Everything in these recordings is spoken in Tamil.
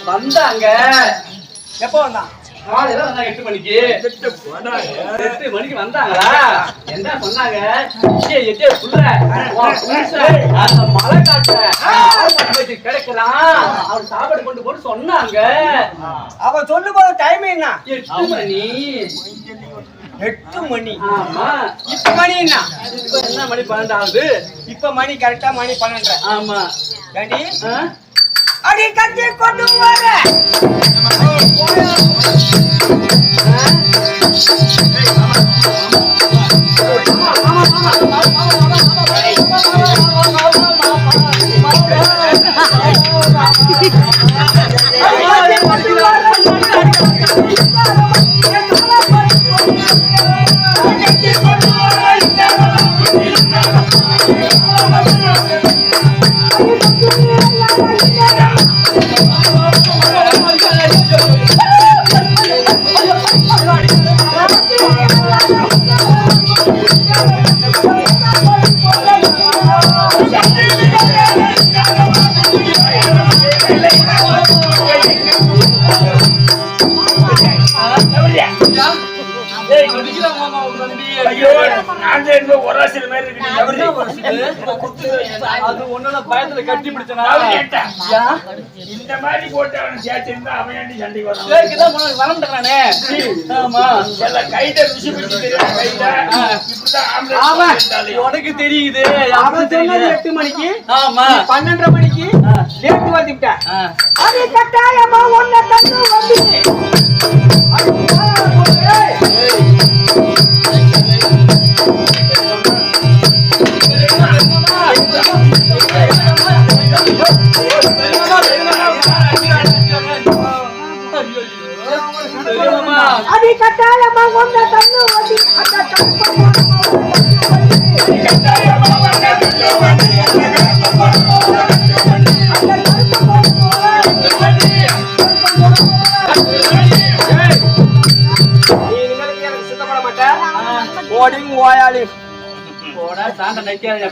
வந்தாங்க. எப்ப வந்தான்? காலையில வந்தாங்க 8 மணிக்கு. 8 மணிக்கு வந்தாங்களா? என்ன சொன்னாங்க? எட்டே புள்ள அந்த மலை காட்டுல கிடைக்கிறான், அவர் சாப்பாடு கொண்டு போட்டு சொன்னாங்க. அவன் சொல்லு போத டைம் என்ன? 8 மணி. 8 மணி. ஆமா. இப்ப மணி என்ன? இப்ப என்ன மணி 12 ஆகுது. இப்ப மணி கரெக்டா மணி 12. ஆமா. ஏண்டி அடி கட்டி கொண்டு வர பயத்துல கட்டி பிடிச்சனா இந்த மாதிரி போட்டு அவன் சேர்த்திருந்தா அவன் சண்டைக்கு வரமாட்டானே. ஆமா, கைட்ட ருசி பிடிச்சி உனக்கு தெரியுது. அவன் சொன்னது 8 மணிக்கு. ஆமா, 12:30 மணிக்கு லேட் வந்துட்டேன். அது கட்டாயமா ஒன்ன கண்ணு வந்து அது கட்டாயமா ஒன்ன கண்ணு வந்து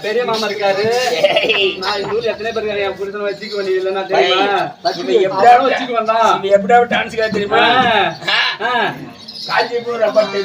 பெரிய மாமா இருக்காரு. நான் இந்த ஊர்ல எத்தனை பேர் என் புருஷனை வச்சுக்க வேண்டிய இல்லைன்னா தெரியுமா? எப்படியாவது வச்சுக்க வேண்டாம். எப்படியாவது டான்ஸ் தெரியுமா? காஞ்சிபுரம் பட்டு